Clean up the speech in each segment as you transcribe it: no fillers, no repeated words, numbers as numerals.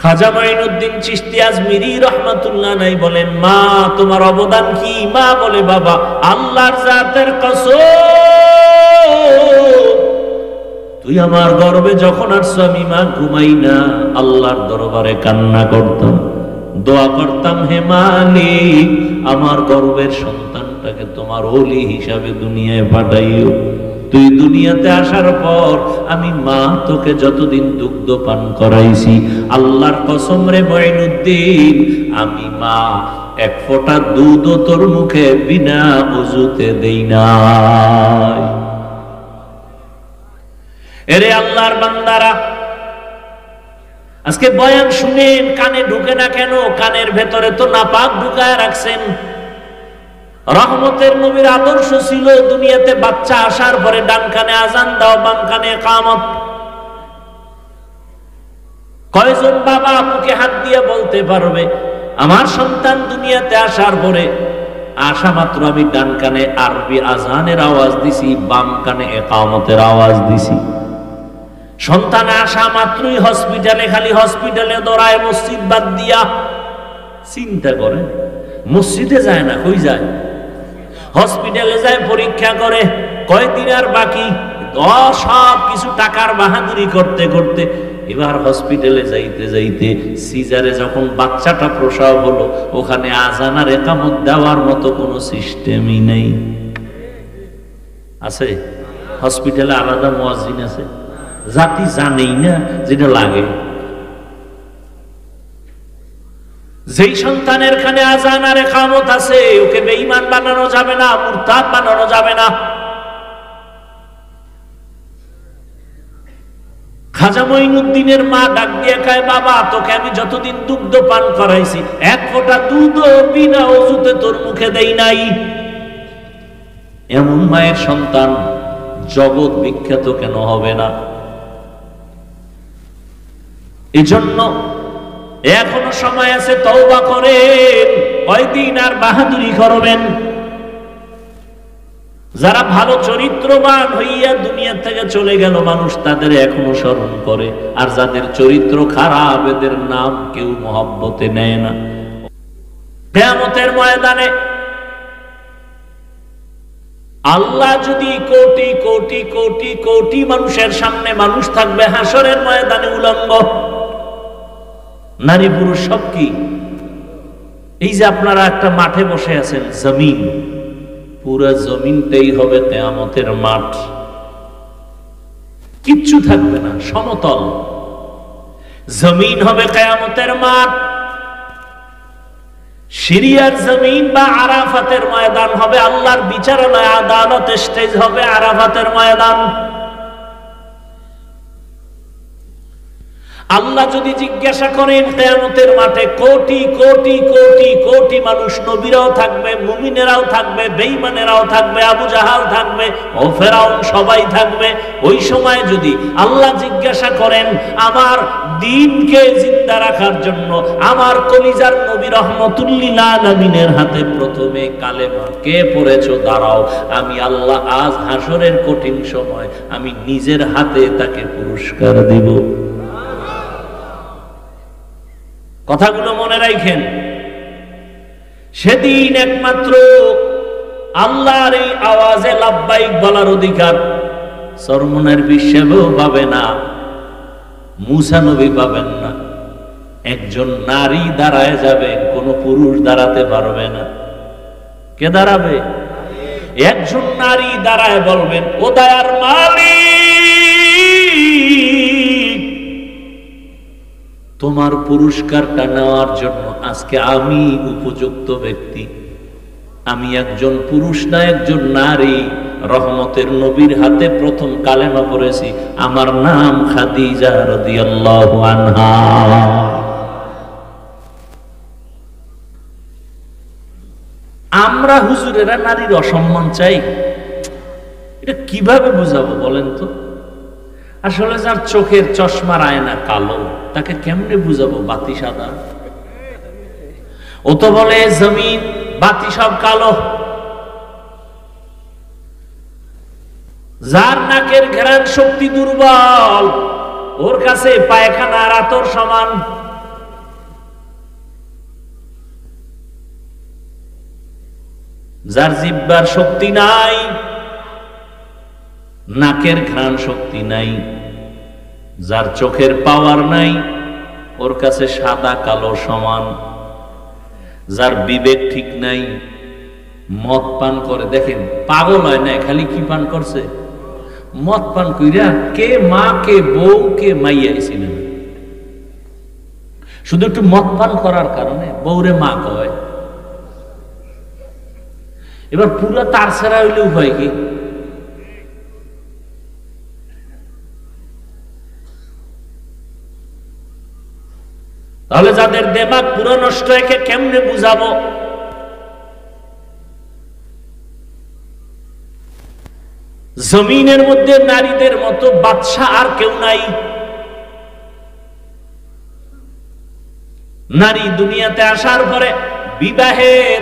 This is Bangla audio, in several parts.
খাজা মাইনুদ্দিন চিশতি আজমিরি রহমাতুল্লাহ নাই বলেন, মা তোমার অবদান কি? মা বলে, বাবা আল্লাহর জাতের কসম, তুই আমার গর্ভে যখন আসছো আমি মা ঘুমাই না, আল্লাহর দরবারে কান্না করতাম, দোয়া করতাম, হে মালিক আমার গর্ভের সন্তানটাকে তোমার ওলি হিসাবে দুনিয়ায় পাঠাইও। তুই দুনিয়াতে আসার পর আমি মা তোকে যতদিন দুগ্ধ পান করাইছি, আল্লাহর কসম রে মাইনুদ্দিন, আমি মা এক ফোঁটা দুধও তোর মুখে বিনা ওযুতে দেই নাই। এরে আল্লাহর বান্দারা, আজকে বয়ান শুনেন, কানে ঢুকে না কেন? কানের ভেতরে তো নাপাক ঢুকায় রাখছেন। রহমতের নবীর আদর্শ ছিল দুনিয়াতে বাচ্চা আসার পরে ডান কানে আজান দাও, বাম কানে ইকামত। কয়জন বাবা মুখে হাত দিয়ে বলতে পারবে আমার সন্তান দুনিয়াতে আসার পরে আসা মাত্র আমি ডান কানে আরবি আজানের আওয়াজ দিছি, বাম কানে ইকামতের আওয়াজ দিছি। সন্তান আসা মাত্রই হসপিটালে, খালি হসপিটালে দৌড়ায়, মসজিদ বাদ দিয়া। চিন্তা করে, মসজিদে যায় না, কই যায়? হসপিটালে যায়, পরীক্ষা করে, কয়দিন আর বাকি, সব কিছু টাকার বাহাদুরি করতে করতে এবার হসপিটালে যাইতে যাইতে সিজারে যখন বাচ্চাটা প্রসব হলো, ওখানে আজান আর ইকামত দেওয়ার মতো কোনো সিস্টেমই নেই। আছে? হসপিটালে আলাদা মুয়াজ্জিন আছে, জাতি জানেই না যেটা লাগে। যেই সন্তানের কানে আজান আর ইকামত আছে, ওকে বেঈমান বানানো যাবে না, মুরতাদ বানানো যাবে না। খাজা মঈনুদ্দিনের মা ডাক দিয়ে কয়, বাবা তোকে আমি যতদিন দুগ্ধ পান করাইছি এক ফোঁটা দুধও বিনা ওযুতে তোর মুখে দেই নাই। এমন মায়ের সন্তান জগৎ বিখ্যাত কেন হবে না? এজন্য এখনো সময় আছে, তওবা করেন, কয়দিন আর বাহাদুরি করবেন? যারা ভালো চরিত্রবান হইয়া দুনিয়া থেকে চলে গেল, মানুষ তাদের এখনো স্মরণ করে, আর যাদের চরিত্র খারাপ এদের নাম কেউ মহব্বতে নেয় না। কিয়ামতের ময়দানে আল্লাহ যদি কোটি কোটি কোটি কোটি মানুষের সামনে, মানুষ থাকবে হাসরের ময়দানে উলঙ্গ, নারী পুরুষ সব কি? এই যে আপনারা একটা মাঠে বসে আছেন, জমিন, পুরা জমিনটাই হবে কিয়ামতের মাঠ, কিচ্ছু থাকবে না, সমতল জমিন হবে কিয়ামতের মাঠ। সিরিয়ার জমিন বা আরাফাতের ময়দান হবে আল্লাহর বিচারালয়, আদালত স্টেজ হবে আরাফাতের ময়দান। আল্লাহ যদি জিজ্ঞাসা করেন কিয়ামতের মাঠে, কোটি কোটি কোটি কোটি মানুষ, নবীরাও থাকবে, মুমিনেরাও থাকবে, বেঈমানেরাও থাকবে, আবু জাহাল থাকবে, ও ফেরাউন, সবাই থাকবে। ওই সময় যদি আল্লাহ জিজ্ঞাসা করেন আমার দ্বীনকে জিন্দা রাখার জন্য আমার কলিজার নবী রহমতুল্লিল আলামিনের হাতে প্রথমে কালেমা কে পড়েছো, দাঁড়াও, আমি আল্লাহ আজ হাসরের কঠিন সময় আমি নিজের হাতে তাকে পুরস্কার দিব। কথাগুলো মনে রাখেন। সেদিন একমাত্র আল্লাহর এই আওয়াজে লাব্বাইক বলার অধিকার সরমনের বিশ্বেও পাবে না, মুসা নবী পাবেন না। একজন নারী দাঁড়ায় যাবে, কোন পুরুষ দাঁড়াতে পারবে না। কে দাঁড়াবে? একজন নারী দাঁড়ায় বলবেন, ও দয়ার মালিক, তোমার পুরস্কারটা নেওয়ার জন্য আজকে আমি উপযুক্ত ব্যক্তি। আমি একজন পুরুষ না, একজন নারী, রহমতের নবীর হাতে প্রথম কালেমা পড়েছি, আমার নাম খাদিজা রাদিয়াল্লাহু আনহা। আমরা হুজুরেরা নারীর অসম্মান চাই, এটা কিভাবে বুঝাবো বলেন তো? আসলে যার চোখের চশমার আয়না কালো, তাকে কেমনে বুঝাবো বাতি সাদা? ও তো বলে জমিন বাতি সব কালো। যার নাকের ঘ্রাণ শক্তি দুর্বল, ওর কাছে পায়খানা আর আতর সমান। যার জিহ্বার শক্তি নাই, নাকের ঘ্রাণ শক্তি নাই, যার চোখের পাওয়ার নাই, ওর কাছে সাদা কালো সমান। যার বিবেক ঠিক নাই, মদ পান করে, দেখেন পাগল হয় না, খালি কি পান করছে? মদ পান কইরা কে মা কে বউ কে মাইয়া ছিলেন, শুধু একটু মদ পান করার কারণে বউরে মা কয়। এবার পুরো তার ছাড়া হইলে উপায় কি? তাহলে যাদের দেমাগ পুরো নষ্ট, একে কেমনে বুঝাবো? জমিনের মধ্যে নারীদের মতো বাদশা আর কেউ নাই। নারী দুনিয়াতে আসার পরে বিবাহের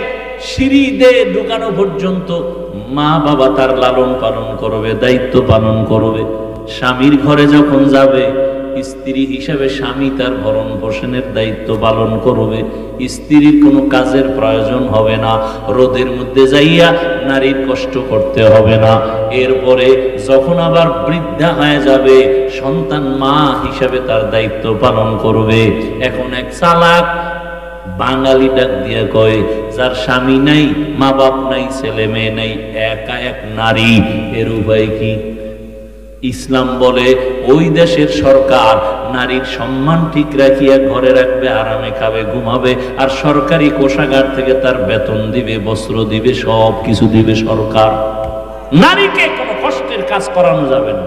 সিঁড়িতে ঢুকানো পর্যন্ত মা বাবা তার লালন পালন করবে, দায়িত্ব পালন করবে। স্বামীর ঘরে যখন যাবে, স্ত্রী হিসেবে স্বামী তার ভরণ পোষণের দায়িত্ব পালন করবে। স্ত্রীর কোনো কাজের প্রয়োজন হবে না, রোদের মধ্যে যাইয়া নারীর কষ্ট করতে হবে না। এরপরে যখন আবার বৃদ্ধা হয়ে যাবে, সন্তান মা হিসাবে তার দায়িত্ব পালন করবে। এখন এক চালাক বাঙালি ডাক দিয়া কয়, যার স্বামী নাই, মা বাপ নাই, ছেলে মেয়ে নাই, একা এক নারী, এর উপায় কি? ইসলাম বলে ওই দেশের সরকার নারীর সম্মান ঠিক রাখিয়া ঘরে রাখবে, আরামে খাবে, ঘুমাবে, আর সরকারি কোষাগার থেকে তার বেতন দিবে, বস্ত্র দিবে, সব কিছু দিবে সরকার। নারীকে কোনো কষ্টের কাজ করানো যাবে না।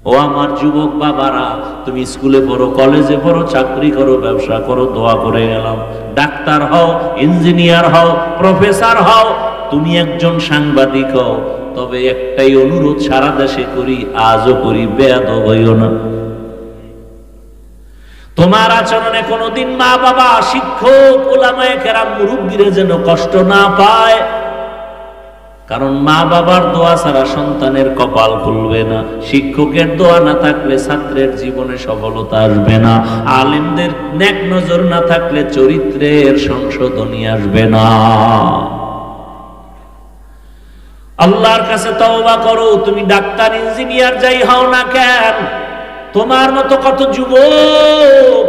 ও আমার যুবক বাবারা, তুমি স্কুলে পড়ো, কলেজে পড়ো, চাকরি করো, ব্যবসা করো, দোয়া করে গেলাম। ডাক্তার হও, ইঞ্জিনিয়ার হও, প্রফেসর হও, তুমি একজন সাংবাদিক হও, তবে একটাই অনুরোধ সারা দেশে করি, আজও করি, বেয়াদব হইও না। তোমার আচরণে কোনদিন মা বাবা, শিক্ষক, উলামায়ে কেরাম, মুরব্বীরা যেন কষ্ট না পায়। কারণ মা বাবার দোয়া ছাড়া সন্তানের কপাল খুলবে না, শিক্ষকের দোয়া না থাকলে ছাত্রের জীবনে সফলতা আসবে না, আলেমদের নেক নজর না থাকলে চরিত্রের সংশোধনী আসবে না। আল্লাহর কাছে তওবা করো। তুমি ডাক্তার, ইঞ্জিনিয়ার যাই হও না কেন, তোমার মতো কত যুবক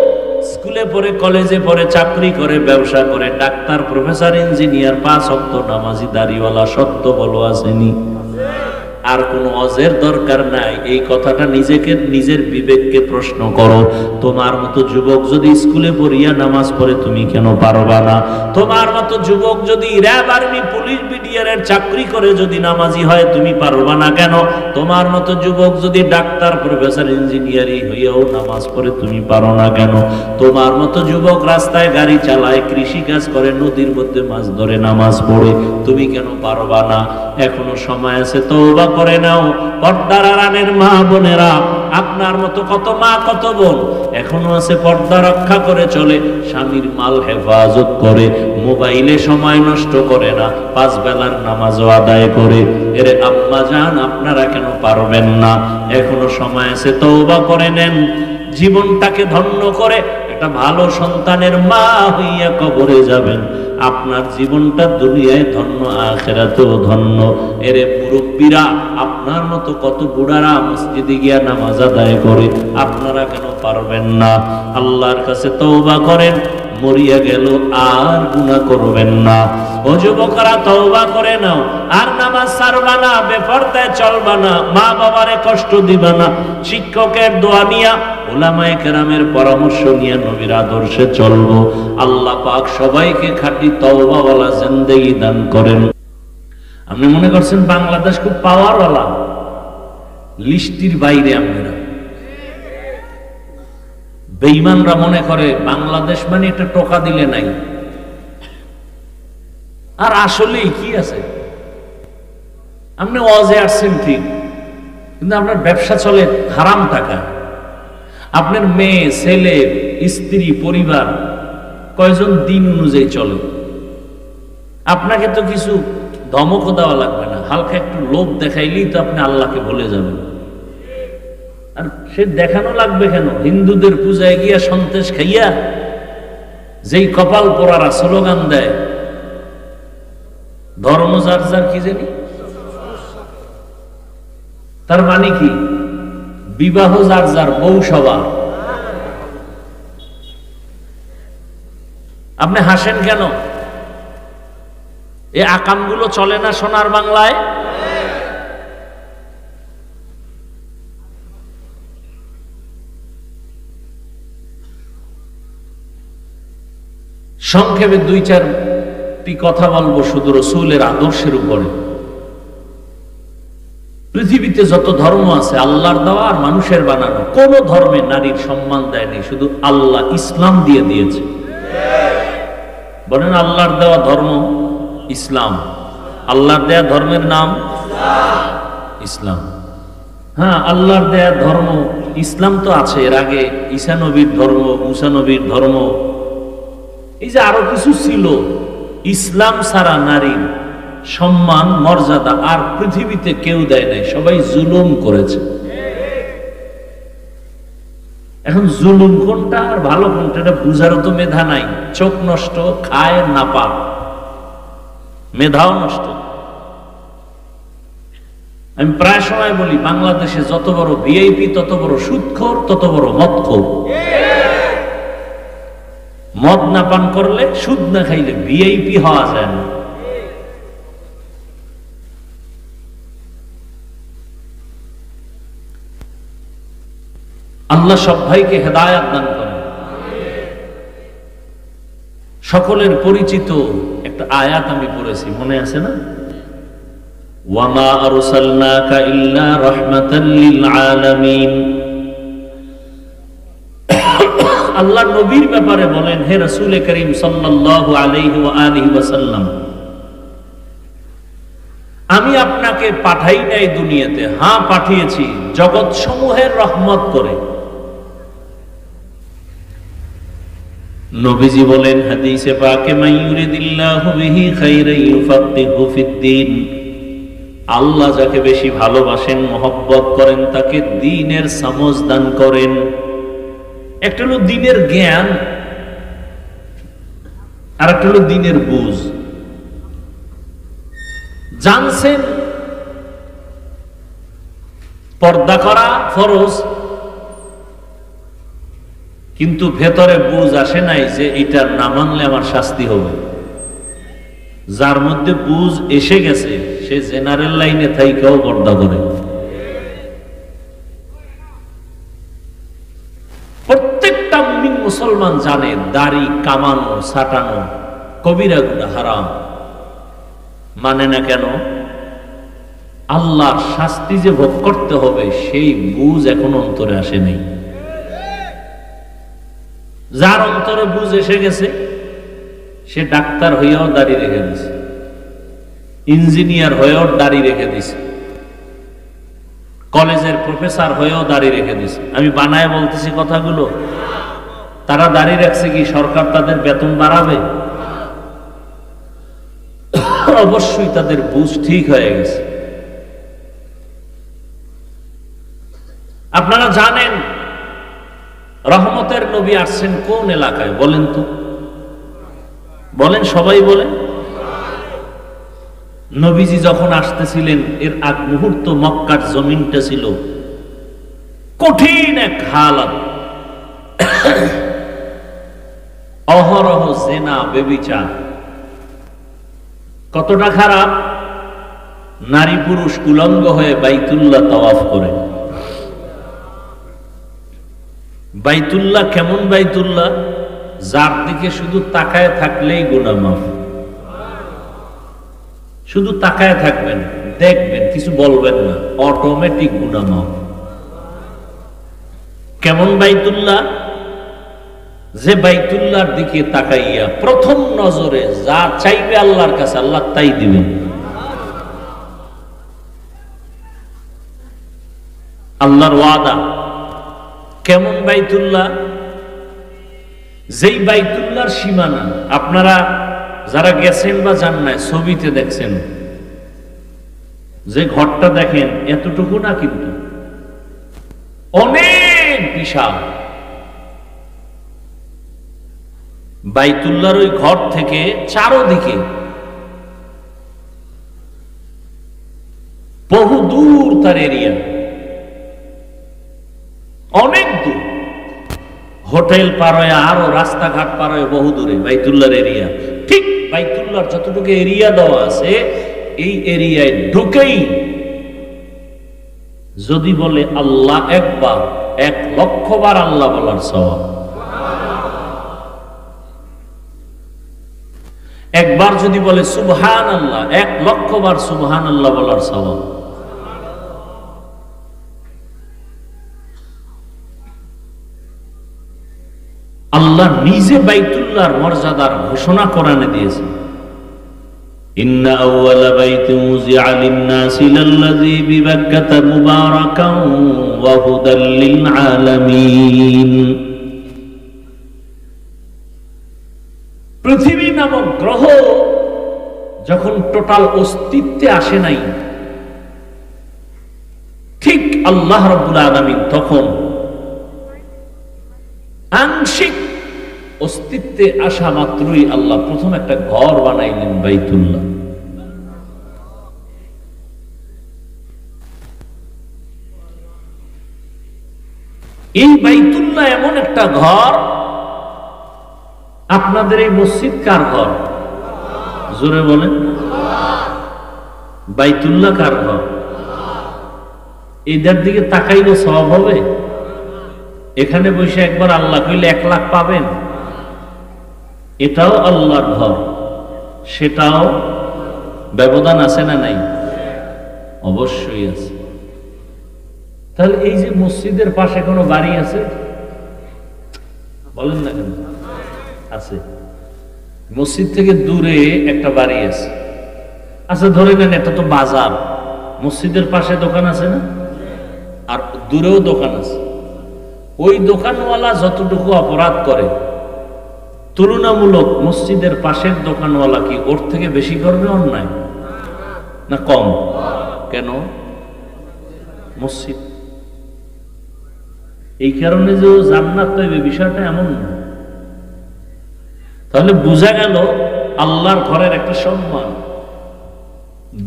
স্কুলে পড়ে, কলেজে পড়ে, চাকরি করে, ব্যবসা করে, ডাক্তার, প্রফেসর, ইঞ্জিনিয়ার, 5 ওয়াক্ত নামাজি, দাড়িওয়ালা, সত্য বলো আসেনি? আর কোনো অজের দরকার নাই। এই কথাটা নিজেকে, নিজের বিবেককে প্রশ্ন করো। তোমার মতো যুবক যদি স্কুলে পড়িয়া নামাজ পড়ে, তুমি কেন পারবা না? তোমার মতো যুবক যদি র্যাব, আর্মি, পুলিশ, বিডিআরের চাকরি করে যদি নামাজি হয়, তুমি পারবা না কেন? তোমার মতো যুবক যদি ডাক্তার, প্রফেসর, ইঞ্জিনিয়ারিং হইয়াও নামাজ পড়ে, তুমি পারো না কেন? তোমার মতো যুবক রাস্তায় গাড়ি চালায়, কৃষি কাজ করে, নদীর মধ্যে মাছ ধরে, নামাজ পড়ে, তুমি কেন পারবা না? এখনো সময় আছে, তওবা করে নাও। পর্দার আড়ালের মা বোনেরা, আপনার মতো কত মা, কত বোন এখনো আছে, পর্দা রক্ষা করে চলে, স্বামীর মাল হেফাজত করে, মোবাইলে সময় নষ্ট করে না, 5 বেলার নামাজও আদায় করে। এরে আম্মা জান, আপনারা কেন পারবেন না? এখনো সময় আছে, তওবা করে নেন। জীবনটাকে ধন্য করে একটা ভালো সন্তানের মা হইয়া কবরে যাবেন। আপনার জীবনটা দুনিয়ায় ধন্য, আখিরাতেও ধন্য। এরে মুরব্বীরা, আপনার মতো কত বুড়ারা মসজিদে গিয়া নামাজ আদায় করে, আপনারা কেন পারবেন না? আল্লাহর কাছে তওবা করেন, মরিয়া গেল আর গুনাহ করবেন না। ও যুবকরা, তওবা করে নাও, আর নামাজ ছাড়বা না, বেপরদায় চলবা না, মা বাবারে কষ্ট দিবা না, শিক্ষকের দোয়া নিয়া, উলামায়ে কেরামের পরামর্শ নিয়ে নবীর আদর্শে চলবো। আল্লাহ পাক সবাইকে খাঁটি তওবাওয়ালা জিন্দেগি দান করেন। আপনি মনে করছেন বাংলাদেশ খুব পাওয়ারওয়ালা? লিস্টির বাইরে। আপনারা বেঈমানরা মনে করে বাংলাদেশ মানে একটা টোকা দিলে নাই। আর আসলেই কি আছে? আপনি ওয়াজে আসছেন ঠিক, কিন্তু আপনার ব্যবসা চলে হারাম টাকা। আপনার মেয়ে, ছেলে, স্ত্রী, পরিবার কয়জন দিন অনুযায়ী চলে। আপনাকে তো কিছু ধমকও দেওয়া লাগবে না, হালকা একটু লোভ দেখাইলেই তো আপনি আল্লাহকে ভুলে যাবেন। আর সে দেখানো লাগবে কেন? হিন্দুদের পূজায় গিয়া সন্তেষ খাইয়া যেই কপাল পোড়ারা স্লোগান দেয়, ধর্ম যার যার কি জানি, তার মানে কি? বিবাহ যার যার, বউ সবার। আপনি হাসেন কেন? এই আকামগুলো চলে না সোনার বাংলায়? সংক্ষেপে দুই চারটি কথা বলবো শুধু রসূলের আদর্শের উপরে। পৃথিবীতে যত ধর্ম আছে আল্লাহর দেওয়া আর মানুষের বানানো, কোন ধর্মে নারীর সম্মান দেয়নি, শুধু আল্লাহ ইসলাম দিয়ে দিয়েছে। বলেন আল্লাহর দেওয়া ধর্ম ইসলাম। আল্লাহর দেয়া ধর্মের নাম ইসলাম। হ্যাঁ, আল্লাহর দেয়া ধর্ম ইসলাম তো আছে, এর আগে ঈসা নবীর ধর্ম, মুসা নবীর ধর্ম, এই যে আরো কিছু ছিল। ইসলাম ছাড়া নারীর সম্মান মর্যাদা আর পৃথিবীতে কেউ দেয় নাই, সবাই জুলুম করেছে। এখন জুলুম কোনটা আর ভালো কোনটা এটা বুঝারও তো মেধা নাই। চোখ নষ্ট, খায় না পাক, মেধাও নষ্ট। আমি প্রায় সময় বলি, বাংলাদেশে যত বড় ভিআইপি তত বড় সুদখোর, তত বড় মদখোর। মদ না পান করলে, সুদ না খাইলে ভিআইপি হওয়া যায় না। আল্লাহ সব ভাইকে হেদায়েত দান করেন। সকলের পরিচিত একটা আয়াত আমি পড়েছি, মনে আছে না? ওয়ামা আরসালনাকা ইল্লা রাহমাতাল লিল আলামিন। আল্লাহ নবীর ব্যাপারে বলেন, হে রাসূল করিম সাল্লাল্লাহু আলাইহি ওয়া আলিহি ওয়াসাল্লাম, আমি আপনাকে পাঠাই নাই দুনিয়াতে, হ্যাঁ পাঠিয়েছি জগৎ সমূহের রহমত করে। নবীজি বলেন হাদিসে পাকে, মাইয়ুরিদিল্লাহু বিহি খাইরান ইউফাক্কিহু ফিদ্দীন। আল্লাহ যাকে বেশি ভালোবাসেন, মহব্বত করেন, তাকে দ্বীনের সমঝ দান করেন। একটা হলো দ্বীনের জ্ঞান, আর একটা হলো দ্বীনের বুঝ। জানছেন পর্দা করা ফরজ, কিন্তু ভেতরে বুঝ আসে নাই যে এটা না মানলে আমার শাস্তি হবে। যার মধ্যে বুঝ এসে গেছে সে জেনারেল লাইনে থাইকাও পর্দা করে। প্রত্যেকটা মুমিন মুসলমান জানে দাড়ি কামানো, ছাটানো কবিরা গুনাহ, হারাম। মানে না কেন? আল্লাহর শাস্তি যে ভোগ করতে হবে সেই বুঝ এখন অন্তরে আসে নাই। যার অন্তরে বুঝ এসে গেছে সে ডাক্তার হইয়াও দাড়ি রেখে দিছে, ইঞ্জিনিয়ার হয়েও দাড়ি রেখে দিছে, কলেজের প্রফেসর হয়েও দাড়ি রেখে দিছে। আমি বানায় বলতেছি কথাগুলো। তারা দাড়ি রাখছে কি সরকার তাদের বেতন বাড়াবে? অবশ্যই তাদের বুঝ ঠিক হয়ে গেছে। আপনারা জানেন রহমতের নবী আসছেন কোন এলাকায় বলেন তো? বলেন, সবাই বলেন। নবীজি যখন আসতেছিলেন এর আগ মুহূর্ত মক্কার জমিনটা ছিল কঠিন এক হালাত। অহরহ জেনা, বেবিচার। কতটা খারাপ? নারী পুরুষ উলঙ্গ হয়ে বাইতুল্লাহ তাওয়াফ করে। বাইতুল্লাহ কেমন বাইতুল্লাহ? যার দিকে শুধু তাকায় থাকলেই গুনাহ মাফ। শুধু তাকায় থাকবেন, দেখবেন, কিছু বলবেন না, অটোমেটিক গুনাহ মাফ। কেমন বাইতুল্লাহ? যে বাইতুল্লাহর দিকে তাকাইয়া প্রথম নজরে যা চাইবে আল্লাহর কাছে আল্লাহ তাই দিবেন। আল্লাহর ওয়াদা। কেমন বাইতুল্লাহ? যেই বাইতুল্লাহর সীমানা আপনারা যারা গেছেন বা যান নাই ছবিতে দেখছেন, যে ঘরটা দেখেন এতটুকু না, কিন্তু অনেক বিশাল। বাইতুল্লাহর ওই ঘর থেকে চারোদিকে বহু দূর তার এরিয়া, অনেক দূর। হোটেল পার হয়ে আরো রাস্তাঘাট পার হয়ে বহু দূরে বাইতুল্লাহর এরিয়া। ঠিক বাইতুল্লাহর যতটুকু এরিয়া দেওয়া আছে, এই এরিয়ায় ঢুকেই যদি বলে আল্লাহ একবার, 1,00,000 বার আল্লাহ বলার সওয়াব। একবার যদি বলে সুবহানাল্লাহ, 1,00,000 বার সুবহানাল্লাহ বলার সওয়াব। আল্লাহ নিজে বাইতুল্লাহর মর্যাদার ঘোষণা কোরআনে দিয়েছে, ইন্না আউওয়ালা বাইতিন উযিআ লিন-নাসি লাল্লাযী বিবাক্কাতা মুবারাকান ওয়া হুদাল লিল আলামিন। পৃথিবী নামক গ্রহ যখন টোটাল অস্তিত্বে আসে নাই, ঠিক আল্লাহ রাব্বুল আলামিন তখন আংশিক অস্তিত্বে আসা মাত্রই আল্লাহ প্রথম একটা ঘর বানাইলেন বাইতুল্লাহ। এই বাইতুল্লাহ এমন একটা ঘর, আপনাদের এই মসজিদ কার ঘর? জোরে বলেন। বাইতুল্লাহ কার ঘর? এদের দিকে তাকাইলে সওয়াব হবে? এখানে বসে একবার আল্লাহ কইলে 1,00,000 পাবেন? এটাও আল্লাহর ঘর, সেটাও ব্যবধান আছে না নাই? অবশ্যই আছে। তাহলে এই যে মসজিদের পাশে কোনো বাড়ি আছে? বলেন না কেন? আছে। মসজিদ থেকে দূরে একটা বাড়ি আছে। আচ্ছা ধরে নেন এটা তো বাজার, মসজিদের পাশে দোকান আছে না? আর দূরেও দোকান আছে। ওই দোকানওয়ালা যতটুকু অপরাধ করে, তুলনামূলক মসজিদের পাশের দোকানওয়ালা কি ওর থেকে বেশি করবে অন্যায় না কম? কেন? মসজিদ। এই কারণে যে জান্নাত পাইবে বিষয়টা এমন না। তাহলে বোঝা গেল আল্লাহর ঘরের একটা সম্মান।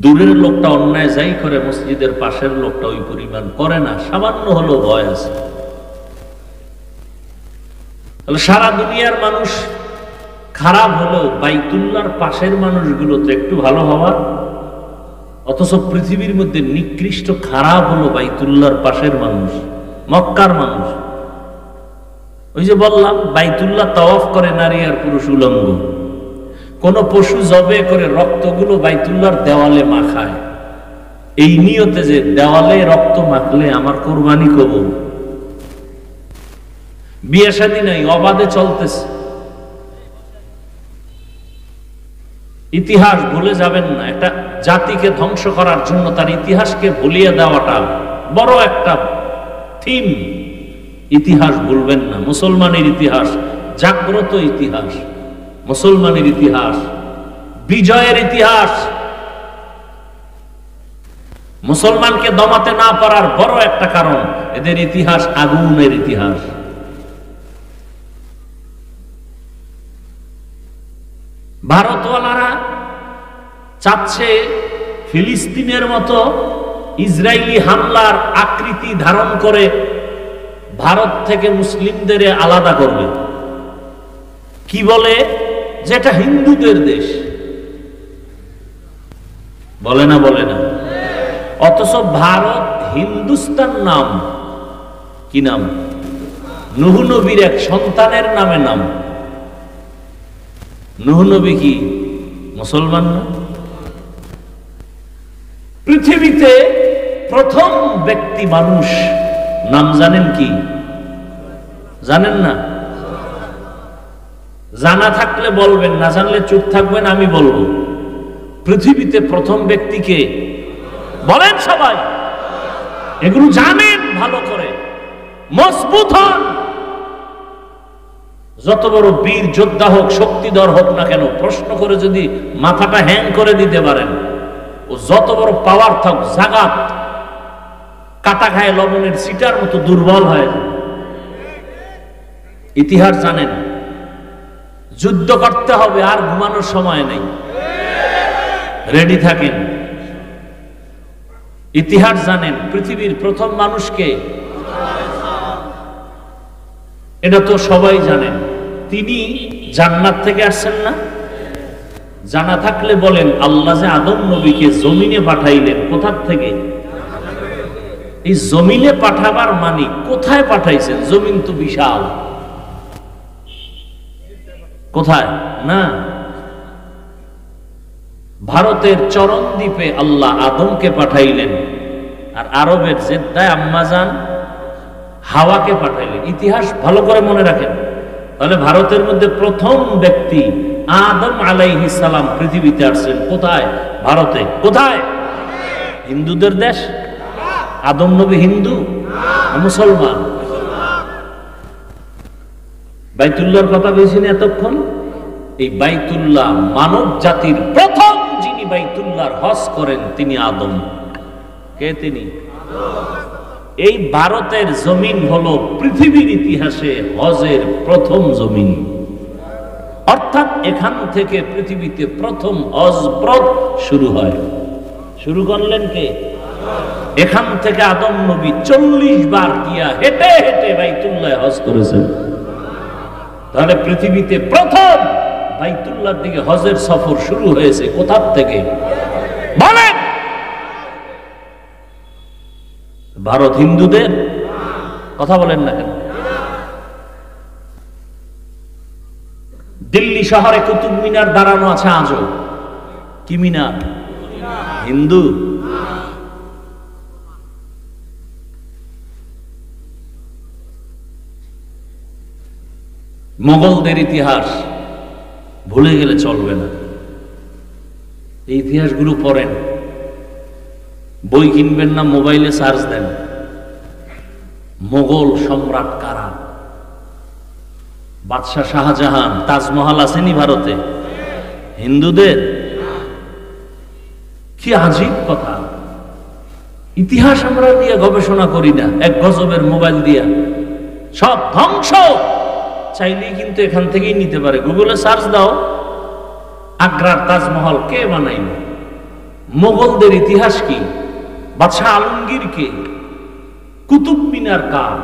দূরের লোকটা অন্যায় যাই করে, মসজিদের পাশের লোকটা ওই পরিমাণ করে না, সামান্য হলো ভয় আছে। তাহলে সারা দুনিয়ার মানুষ খারাপ হলেও বাইতুল্লাহর পাশের মানুষগুলো তো একটু ভালো হওয়ার, অথচ পৃথিবীর মধ্যে নিকৃষ্ট খারাপ হলো বাইতুল্লাহর পাশের মানুষ, মক্কার মানুষ। ওই যে বললাম বাইতুল্লাহ তাওয়াফ করে নারী আর পুরুষ উলঙ্গ। কোন পশু জবে করে রক্তগুলো বাইতুল্লাহর দেওয়ালে মাখায়, এই নিয়তে যে দেওয়ালে রক্ত মাখলে আমার কোরবানি কবুল। বিয়ে শাদী নাই, অবাধে চলতেছে। ইতিহাস ভুলে যাবেন না। একটা জাতিকে ধ্বংস করার জন্য তার ইতিহাসকে ভুলিয়ে দেওয়াটা বড় একটা থিম। ইতিহাস ভুলবেন না। মুসলমানের ইতিহাস জাগ্রত ইতিহাস, মুসলমানের ইতিহাস বিজয়ের ইতিহাস। মুসলমানকে দমাতে না পারার বড় একটা কারণ এদের ইতিহাস আগুনের ইতিহাস। ভারতওয়ালারা চাচ্ছে ফিলিস্তিনের মতো ইসরায়েলি হামলার আকৃতি ধারণ করে ভারত থেকে মুসলিমদের আলাদা করবে। কি বলে? যেটা হিন্দুদের দেশ। বলে না? বলে না। অথচ ভারত হিন্দুস্তান নাম। কি নাম? নূহ নবীর এক সন্তানের নামে নাম। নূহ নবী কি মুসলমান না? পৃথিবীতে প্রথম ব্যক্তি মানুষ নাম জানেন কি? জানেন না? জানা থাকলে বলবেন, না জানলে চুপ থাকবেন। আমি বলবো পৃথিবীতে প্রথম ব্যক্তিকে বলেন সবাই। এগুলো জানেন ভালো করে, মজবুত হন। যত বড় বীর যোদ্ধা হোক, শক্তিধর হোক না কেন, প্রশ্ন করে যদি মাথাটা হ্যাং করে দিতে পারেন, ও যত বড় পাওয়ার থাক, জাগাত কাটা খায় লবণের সিটার মতো দুর্বল হয়। ইতিহাস জানেন। যুদ্ধ করতে হবে, আর ঘুমানোর সময় নেই। রেডি থাকেন। ইতিহাস জানেন, পৃথিবীর প্রথম মানুষকে, এটা তো সবাই জানেন। তিনি জান্নাত থেকে আসছেন না? জানা থাকলে বলেন, আল্লাহ যে আদম নবীকে জমিনে পাঠাইলেন, কোথার থেকে? এই জমিনে পাঠাবার মানে কোথায় পাঠাইছেন? জমিন তো বিশাল, কোথায় না? ভারতের চরণদ্বীপে আল্লাহ আদমকে পাঠাইলেন, আর আরবের জেদ্দায় আম্মাজান হাওয়াকে পাঠাইলেন। ইতিহাস ভালো করে মনে রাখেন। তাহলে ভারতের মধ্যে প্রথম ব্যক্তি আদম আলাইহিস সালাম পৃথিবীতে আসছেন কোথায়? ভারতে। কোথায়? হিন্দুদের দেশ? আদম নবী হিন্দু মুসলমান? বাইতুল্লাহর কথা বলছেন এতক্ষণ। এই বাইতুল্লাহ, মানব জাতির প্রথম যিনি বাইতুল্লাহর হজ করেন তিনি আদম। কে তিনি? এই ভারতের জমিন হলো পৃথিবীর ইতিহাসে হজের প্রথম জমিন। অর্থাৎ এখান থেকে পৃথিবীতে প্রথম হজ ব্রত শুরু হয়। শুরু করলেন কে? এখান থেকে আদম নবী 40 বার গিয়া হেঁটে হেঁটে বাইতুল্লাহ হজ করেছেন। তাহলে পৃথিবীতে প্রথম বাইতুল্লাহর দিকে হজের সফর শুরু হয়েছে কোথা থেকে? বলেন। ভারত হিন্দুদের? কথা বলেন না কেন? দিল্লি শহরে কুতুব মিনার দাঁড়ানো আছে আজও। কি মিনার? হিন্দু। মোগলদের ইতিহাস ভুলে গেলে চলবে না। এই ইতিহাসগুলো পড়েন। বই কিনবেন না, মোবাইলে সার্চ দেন। মোগল সম্রাট কারা? বাদশাহ শাহজাহান। তাজমহল আসেনি ভারতে? হিন্দুদের? কি আজীব কথা। ইতিহাস আমরা দিয়ে গবেষণা করি না, এক গজবের মোবাইল দিয়া সব ধ্বংস। চাইলেই কিন্তু এখান থেকেই নিতে পারে। গুগলে সার্চ দাও, আগ্রার তাজমহল কে বানাইল? মোগলদের ইতিহাস কি? বাদশাহ আলমগীর কে? কুতুব মিনার কার?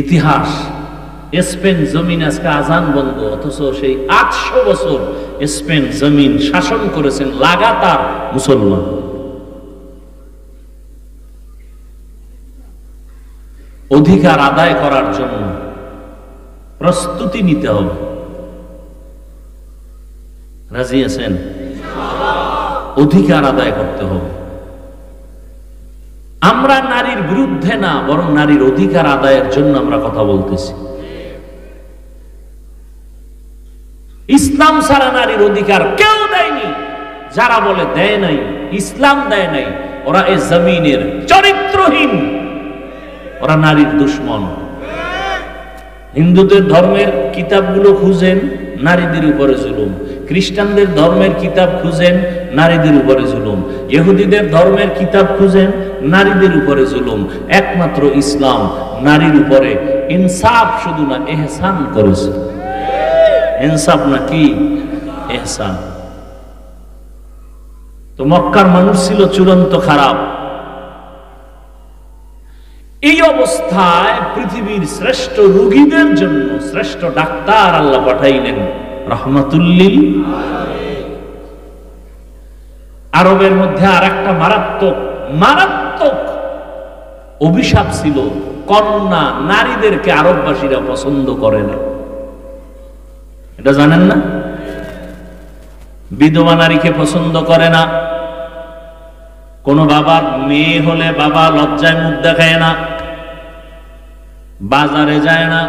ইতিহাস। স্পেন জমিন আজকে আজান বন্ধ, অথচ সেই 800 বছর স্পেন জমিন শাসন করেছেন লাগাতার মুসলমান। অধিকার আদায় করার জন্য প্রস্তুতি নিতে হবে। রাজি আছেন? অধিকার আদায় করতে হবে। আমরা নারীর বিরুদ্ধে না, বরং নারীর অধিকার আদায়ের জন্য আমরা কথা বলতেছি। ইসলাম ছাড়া নারীর অধিকার কেউ দেয়নি। যারা বলে দেয় নাই, ইসলাম দেয় নাই, ওরা এই জমিনের চরিত্রহীন, ওরা নারীর দুশ্মন। হিন্দুদের ধর্মের কিতাবগুলো খুঁজেন, নারীদের উপরে জুলুম। খ্রিস্টানদের ধর্মের কিতাব খুঁজেন, নারীদের উপরে জুলুম। ইহুদিদের ধর্মের কিতাব খুঁজেন, নারীদের উপরে জুলুম। একমাত্র ইসলাম নারীর উপরে ইনসাফ শুধু না, এহসান করেছে। ইনসাফ না কি? এহসান। তো মক্কার মানুষ ছিল চূড়ান্ত খারাপ। এই অবস্থায় পৃথিবীর শ্রেষ্ঠ রোগীদের জন্য শ্রেষ্ঠ ডাক্তার আল্লাহ পাঠাইলেন রহমাতুল্লিল আলামিন। আরবের মধ্যে আর একটা মারাত্মক মারাত্মক অভিশাপ ছিল, কন্যা নারীদেরকে আরববাসীরা পছন্দ করে না। এটা জানেন না? বিধবা নারীকে পছন্দ করে না। কোন বাবার মেয়ে হলে বাবা লজ্জায় মুখ দেখায় না, বাজারে যায় না।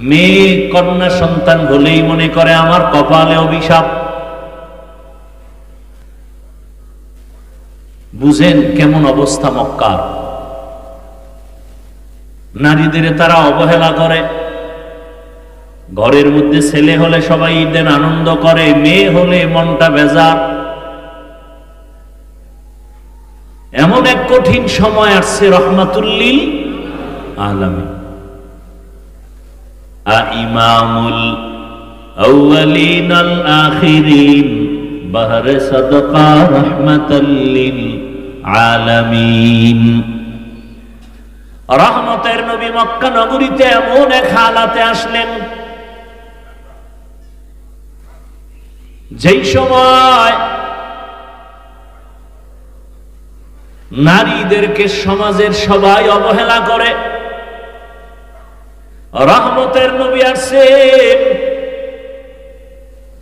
মেয়ে কন্যা সন্তান হলেই মনে করে আমার কপালে অভিশাপ। বুঝেন কেমন অবস্থা মক্কার। নারীদের তারা অবহেলা করে। ঘরের মধ্যে ছেলে হলে সবাই ঈদের আনন্দ করে, মেয়ে হলে মনটা বেজার। এমন এক কঠিন সময় আসছে রহমাতুল্লিল আলামিন। ইমামুল আউয়ালিন আল আখিরিন বাহরে সাদকা রাহমাতাল লিল আলামিন। রহমতের নবী মক্কা নগরীতে এমন এক হালাতে আসলেন যেই সময় নারীদেরকে সমাজের সবাই অবহেলা করে। রহমতের নবী আসছেন।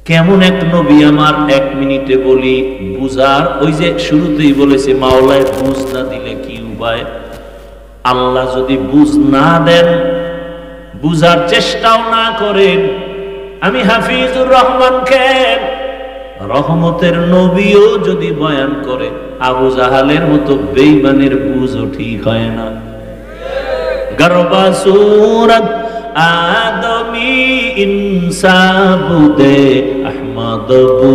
কেমন এক নবী আমার এক মিনিটে বলি বুঝার, ওই যে শুরুতেই বলেছে মাওলায় বুঝ না দিলে কি উপায়। আল্লাহ যদি বুঝ না দেন, বুঝার চেষ্টাও না করেন, আমি হাফিজুর রহমানকে রহমতের নবীও যদি বয়ান করে আবু জাহালের মতো বেঈমানের বুঝও ঠিক হয় না। গরবা সুরত আদমি ইনসাবুদে আহমদ বু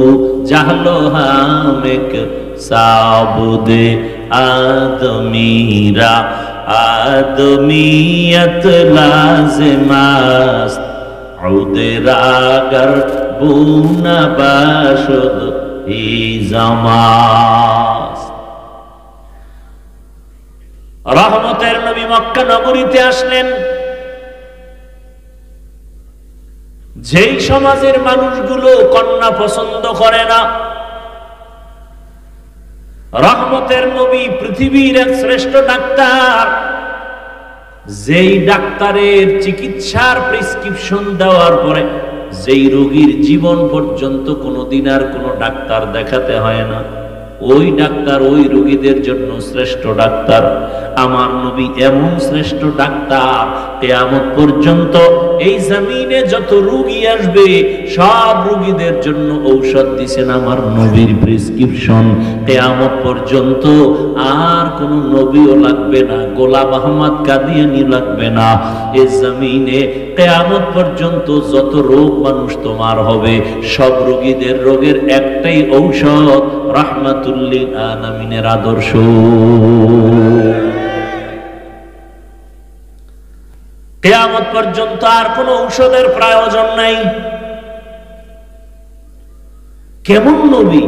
জাহলো হামেক সাবুদে আদমিরা আদমিয়ত লাজমাস্ত উদরাগর বুনা বাশদ হি জামাস। রহমতের নবী মক্কা নগরীতে আসলেন যেই সমাজের মানুষগুলো কন্যা পছন্দ করে না। রহমতের নবী পৃথিবীর এক শ্রেষ্ঠ ডাক্তার, যেই ডাক্তারের চিকিৎসার প্রেসক্রিপশন দেওয়ার পরে যেই রোগীর জীবন পর্যন্ত কোনোদিন আর কোনো ডাক্তার দেখাতে হয় না, ওই ডাক্তার ওই রোগীদের জন্য শ্রেষ্ঠ ডাক্তার। আমার নবী এমন শ্রেষ্ঠ ডাক্তার, কিয়ামত পর্যন্ত এই জমিনে যত রোগী আসবে সব রোগীদের জন্য ঔষধ দিবেন আমার নবীর প্রেসক্রিপশন। কিয়ামত পর্যন্ত আর কোন নবীও লাগবে না, গোলাম আহমদ কাদিয়ানী লাগবে না। এই জমিনে কিয়ামত পর্যন্ত যত রোগ মানুষ তোমার হবে, সব রোগীদের রোগের একটাই ঔষধ, রাহমাতুল লিল আলামিনের আদর্শ। কিয়ামত পর্যন্ত আর কোন ঔষধের প্রয়োজন নাই। কেমন নবী!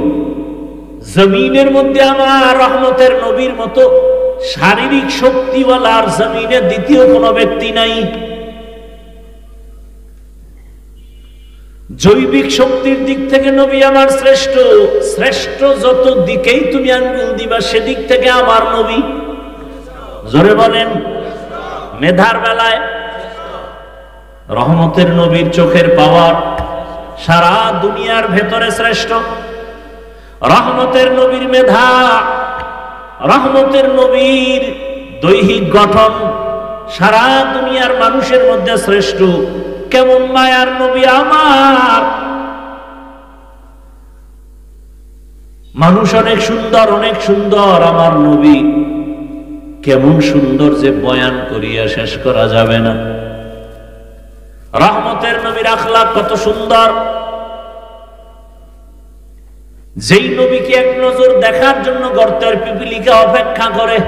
জমিনের মধ্যে আমার রহমতের নবীর মতো শারীরিক শক্তিওয়ালা আর জমিনে দ্বিতীয় কোন ব্যক্তি নাই। জৈবিক শক্তির দিক থেকে নবী আমার শ্রেষ্ঠ। শ্রেষ্ঠ যত দিকেই তুমি আঙ্গুল দিবা সেদিক থেকে আমার নবী। জোরে বলেন। মেধার বেলায় রহমতের নবীর চোখের পাওয়ার সারা দুনিয়ার ভেতরে শ্রেষ্ঠ। রহমতের নবীর মেধা, রহমতের নবীর দৈহিক গঠন সারা দুনিয়ার মানুষের মধ্যে শ্রেষ্ঠ। কেমন মায়ার নবী আমার! মানুষ অনেক সুন্দর, অনেক সুন্দর, আমার নবী কেমন সুন্দর যে বয়ান করিয়া শেষ করা যাবে না। রহমতের নবীর আখলাক কত সুন্দর! যেই নবীকে এক নজর দেখার জন্য গর্তের পিপিলিকা অপেক্ষা করে,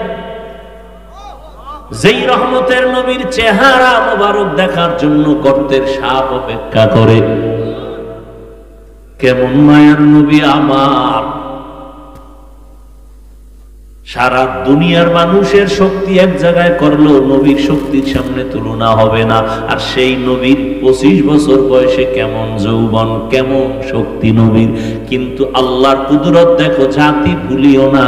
যেই রহমতের নবীর চেহারা মোবারক দেখার জন্য গর্তের সাপ অপেক্ষা করে। কেমন মায়ার নবী আমার! সারা দুনিয়ার মানুষের শক্তি এক জায়গায় করলেও নবীর শক্তির সামনে তুলনা হবে না। আর সেই নবীর 25 বছর বয়সে কেমন যৌবন, কেমন শক্তি নবীর! কিন্তু আল্লাহর কুদরত দেখো, জাতি ভুলিও না।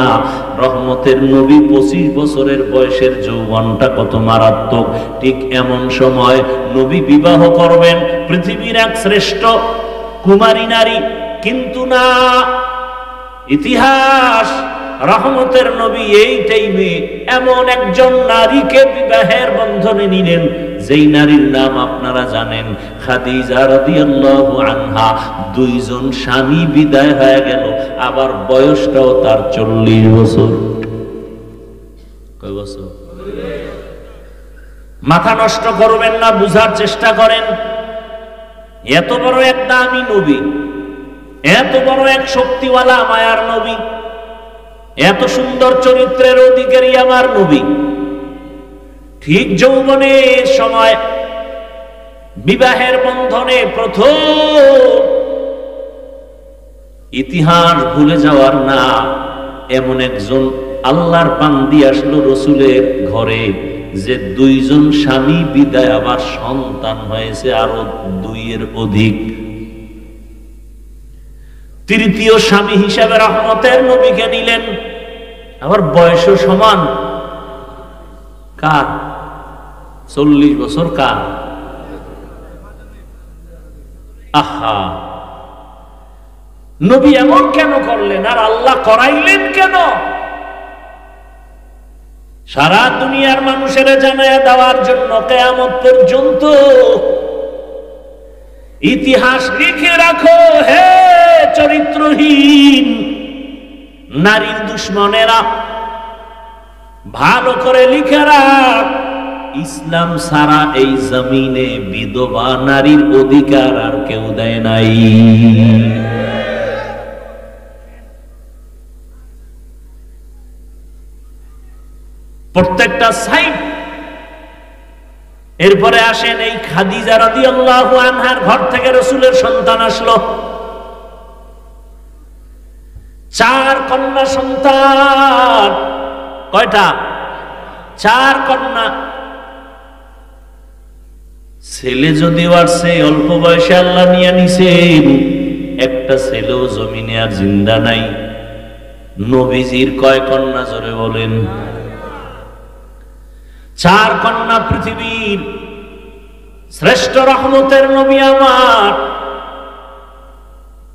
রহমতের নবী 25 বছরের বয়সের যৌবনটা কত মারাত্মক। ঠিক এমন সময় নবী বিবাহ করবেন পৃথিবীর এক শ্রেষ্ঠ কুমারী নারী, কিন্তু না, ইতিহাস রহমতের নবী এই টাইমে এমন একজন নারীকে বিবাহের বন্ধনে নিলেন, যেই নারীর নাম আপনারা জানেন, খাদিজা রাদিয়াল্লাহু আনহা। দুইজন স্বামী বিদায় হয়ে গেল, আবার বয়সটাও তার 40 বছর। কয় বছর? মাথা নষ্ট করবেন না, বুঝার চেষ্টা করেন। এত বড় এক দামি নবী, এত বড় এক শক্তিওয়ালা মায়ার নবী, এত সুন্দর চরিত্রের অধিকারী আমার নবী, ঠিক যৌবনের সময় বিবাহের বন্ধনে প্রথম ইতিহাস ভুলে যাওয়ার না এমন একজন আল্লাহর বান্দি আসলো রসুলের ঘরে, যে দুইজন স্বামী বিদায় আবার সন্তান হয়েছে আরো 2 এর অধিক। তৃতীয় স্বামী হিসাবে রহমতের নবীকে নিলেন, আবার বয়সও সমান। কার? 40 বছর। কার? আহা, নবী এমন কেন করলেন আর আল্লাহ করাইলেন কেন? সারা দুনিয়ার মানুষের জানায়া দেওয়ার জন্য কিয়ামত পর্যন্ত ইতিহাস লিখে রাখো হে চরিত্রহীন নারীর দুশ্মনেরা, ভালো করে লিখে রাখ, ইসলাম সারা এই জমিনে বিধবা নারীর অধিকার আর কেউ দেয় নাই। প্রত্যেকটা সাইড। এরপরে আসেন এই খাদিজা রাদিয়াল্লাহু আনহার ঘর থেকে রাসূলের সন্তান আসলো। 4 কন্যা সন্তান। কয়টা? 4 কন্যা। ছেলে যদিও আসছে, অল্প বয়সে আল্লাহ নিয়ে নিছেন, একটা ছেলেও জমিনে আর জিন্দা নাই। নবীজির কয় কন্যা জোরে বলেন? 4 কন্যা। পৃথিবীর শ্রেষ্ঠ রহমতের নবী আমার,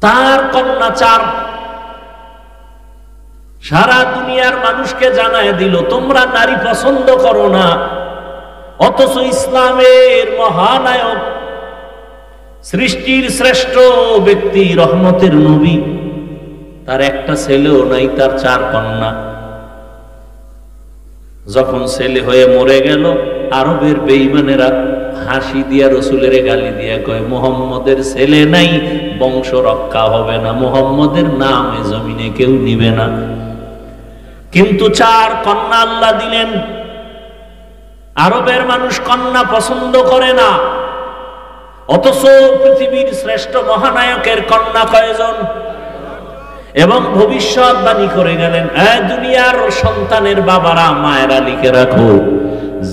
তার কন্যা 4। সারা দুনিয়ার মানুষকে জানায় দিল তোমরা নারী পছন্দ করো না, অথচ ইসলামের মহানায়ক, সৃষ্টির শ্রেষ্ঠ ব্যক্তি, রহমতের নবী, তার একটা ছেলেও নাই, তার 4 কন্যা। যখন ছেলে হয়ে মরে গেল, আরবের বেঈমানেরা হাসি দিয়া রসুলের গালি দিয়া কয় মুহাম্মদের ছেলে নাই, বংশ রক্ষা হবে না, মুহাম্মদের নাম এ জমিনে কেউ নিবে না। কিন্তু 4 কন্যা আল্লাহ দিলেন। আরবের মানুষ কন্যা পছন্দ করে না, অথচ পৃথিবীর শ্রেষ্ঠ মহানায়কের কন্যা কয়জন? এবং ভবিষ্যৎবাণী করে গেলেন, দুনিয়ার সন্তানের বাবারা, মায়েরা লিখে রাখো,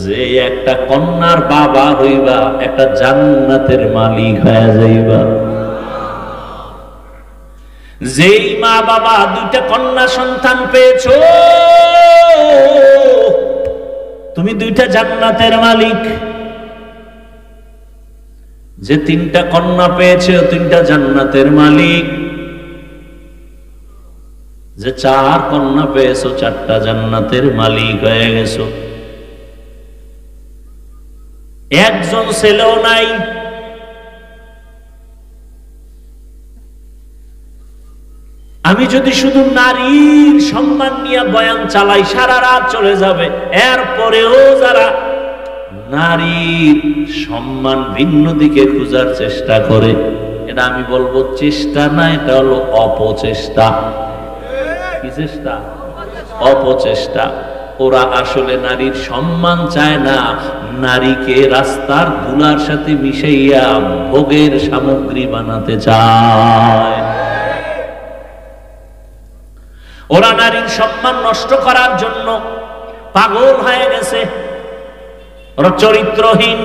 যে একটা কন্যার বাবা হইবা একটা জান্নাতের মালিক হয়ে যাইবা। যেই মা বাবা 2টা কন্যা সন্তান পেয়েছো, তুমি 2টা জান্নাতের মালিক। যে 3টা কন্যা পেয়েছে, 3টা জান্নাতের মালিক। যে 4 কন্যা পেয়েছো, 4টা জান্নাতের মালিক হয়ে গেছো। একজন ছেলেও নাই। আমি যদি শুধু নারীর সম্মান নিয়ে বয়ান চালাই, সারা রাত চলে যাবে। এরপরেও যারা নারীর সম্মান ভিন্ন দিকে খোঁজার চেষ্টা করে, এটা আমি বলবো চেষ্টা না, এটা হলো অপচেষ্টা। কি চেষ্টা? অপচেষ্টা। ওরা আসলে নারীর সম্মান চায় না, নারীকে রাস্তার ধুলার সাথে মিশাইয়া ভোগের সামগ্রী বানাতে চায়। ওরা নারীর সম্মান নষ্ট করার জন্য পাগল হয়ে গেছে। ওরা চরিত্রহীন।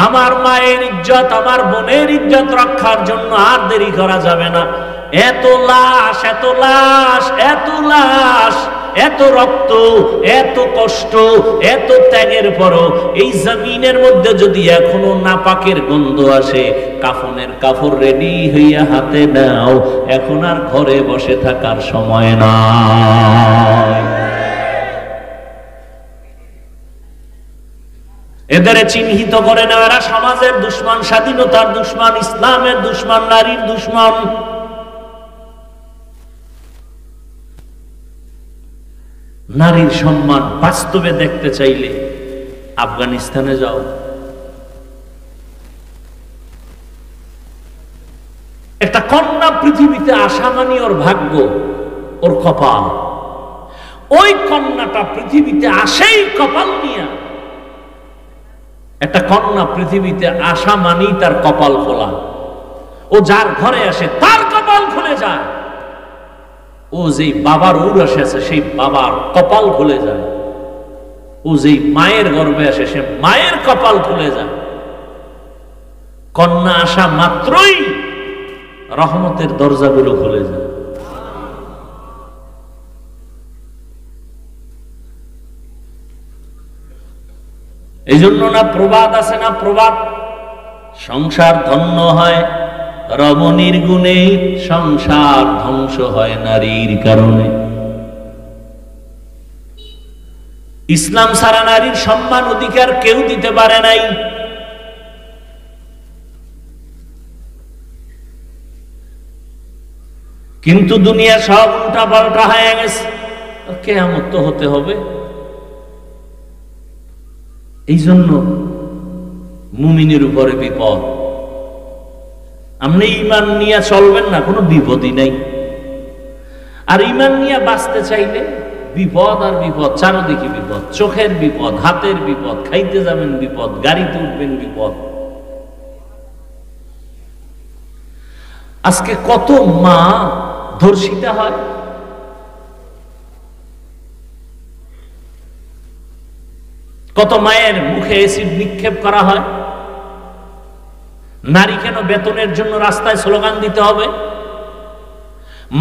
আমার মায়ের ইজ্জত, আমার বোনের ইজ্জত রক্ষার জন্য আর দেরি করা যাবে না। এত লাশ, এত লাশ, এত লাশ, এত রক্ত, এত কষ্ট, এত ত্যাগের পরও এই জমিনের মধ্যে যদি এখনো নাপাকের গন্ধ আসে, কাফনের কাপড় রেডি হইয়া হাতে নাও, এখন আর ঘরে বসে থাকার সময় নাই। এদের চিহ্নিত করে নেওয়ারা সমাজের দুশ্মন, স্বাধীনতার দুশ্মন, ইসলামের দুশ্মন, নারীর দুশ্মন। নারীর সম্মান বাস্তবে দেখতে চাইলে আফগানিস্তানে যাও। একটা কন্যা পৃথিবীতে আসা মানে ওর ভাগ্য, ওর কপাল। ওই কন্যাটা পৃথিবীতে আসেই কপাল নিয়ে, একটা কন্যা পৃথিবীতে আসা মানেই তার কপাল খোলা। ও যার ঘরে আসে তার কপাল খুলে যায়। ও যেই বাবার ঔরসে আছে সেই বাবার কপাল খুলে যায়। ও যেই মায়ের গর্ভে আসে সে মায়ের কপাল খুলে যায়। কন্যা আসা মাত্রই রহমতের দরজাগুলো খুলে যায়। এই জন্য না প্রবাদ আছে না, প্রবাদ, সংসার ধন্য হয় রমণীর গুণে, সংসার ধ্বংস হয় নারীর কারণে। ইসলাম ছাড়া নারীর সম্মান অধিকার কেউ দিতে পারে নাই। কিন্তু দুনিয়া সব উল্টা পাল্টা হয়ে গেছে। কিয়ামত তো হতে হবে। এই জন্য মুমিনের উপরে বিপদ। আপনি ঈমান নিয়ে চলবেন না, কোনো বিপদই নাই। আর ঈমান নিয়ে বাঁচতে চাইলে বিপদ আর বিপদ, চারদিকে বিপদ। চোখের বিপদ, হাতের বিপদ, খাইতে যাবেন বিপদ, গাড়িতে উঠবেন বিপদ। আজকে কত মা ধর্ষিতা হয়। কত মায়ের মুখে এসিড নিক্ষেপ করা হয়। নারী কেন বেতনের জন্য রাস্তায় স্লোগান দিতে হবে?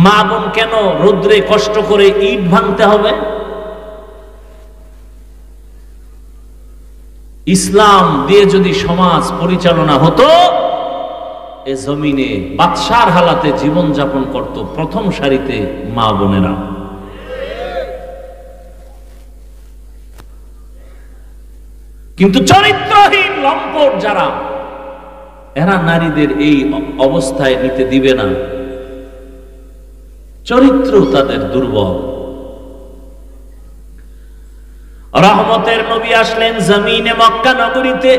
মা বোন কেন রৌদ্রে কষ্ট করে ইট ভাঙতে হবে? ইসলাম দিয়ে যদি সমাজ পরিচালনা হতো, এ জমিনে বাদশার হালাতে জীবন যাপন করত প্রথম সারিতে মা বোনেরা। কিন্তু চরিত্রহীন লম্পট যারা, এরা নারীদের এই অবস্থায় নিতে দিবে না। চরিত্র তাদের দুর্বল। রহমতের নবী আসলেন জমিনে মক্কা নগরীতে।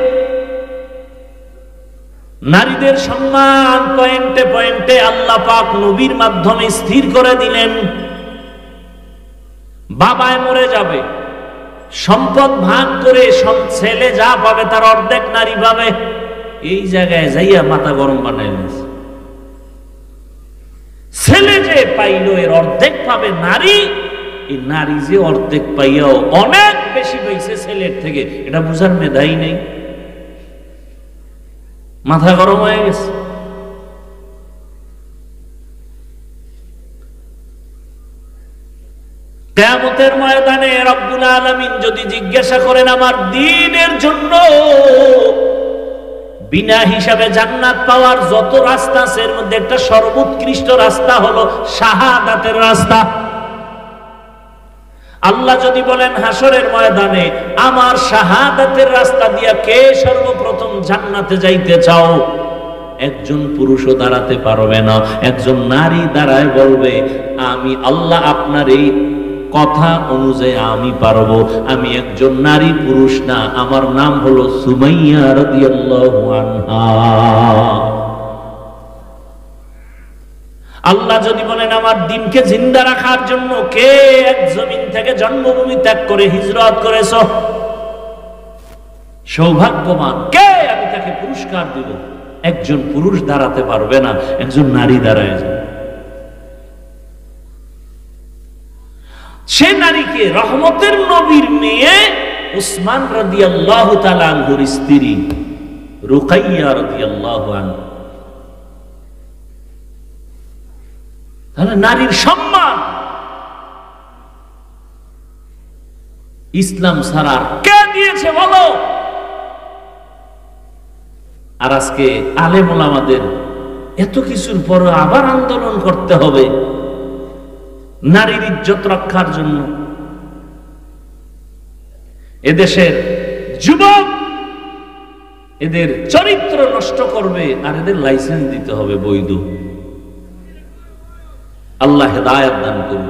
নারীদের সম্মান পয়েন্টে পয়েন্টে আল্লাহ পাক নবীর মাধ্যমে স্থির করে দিলেন। বাবায় মরে যাবে, সম্পদ ভাগ করে ছেলে যা পাবে তার অর্ধেক নারী পাবে। এই জায়গায় যাইয়া মাথা গরম বানাই নিয়েছে। ছেলে যে পাইল এর অর্ধেক পাবে নারী। এই নারী যে অর্ধেক পাইয়াও অনেক বেশি পাইছে ছেলের থেকে, এটা বুঝার মেধাই নেই। মাথা গরম হয়ে গেছে। কিয়ামতের ময়দানে রব্বুল আলামিন যদি জিজ্ঞাসা করেন আমার দ্বীনের জন্য বিনা হিসাবে জান্নাত পাওয়ার যত রাস্তা আছে এর মধ্যে একটা সর্বোৎকৃষ্ট রাস্তা হলো শাহাদাতের রাস্তা। আল্লাহ যদি বলেন হাসরের ময়দানে আমার শাহাদাতের রাস্তা দিয়া কে সর্বপ্রথম জান্নাতে যাইতে চাও, একজন পুরুষও দাঁড়াতে পারবে না। একজন নারী দাঁড়ায় বলবে আমি আল্লাহ আপনার এই কথা অনুযায়ী আমি পারবো। আমি একজন নারী, পুরুষ না, আমার নাম হলো সুমাইয়া রাদিয়াল্লাহু আনহা। আল্লাহ যদি বলেন আমার দ্বীনকে জিন্দা রাখার জন্য কে এক জমিন থেকে জন্মভূমি ত্যাগ করে হিজরত করেছো, সৌভাগ্যবান কে, আমি তাকে পুরস্কার দিব। একজন পুরুষ দাঁড়াতে পারবে না, একজন নারী দাঁড়ায় যাবে। সে নারীকে রহমতের নবীর মেয়ে উসমান রাদিয়াল্লাহু তাআলা আনহুর স্ত্রী রুকাইয়া রাদিয়াল্লাহু আনহা। তাহলে নারীর সম্মান ইসলাম ছাড়া কে দিয়েছে বলো? আর আজকে আলেম ওলামাদের এত কিছুর পর আবার আন্দোলন করতে হবে নারীর ইজ্জত রক্ষার জন্য। এদেশের যুবক এদের চরিত্র নষ্ট করবে আর এদের লাইসেন্স দিতে হবে বৈধ। আল্লাহ হেদায়েত দান করুন।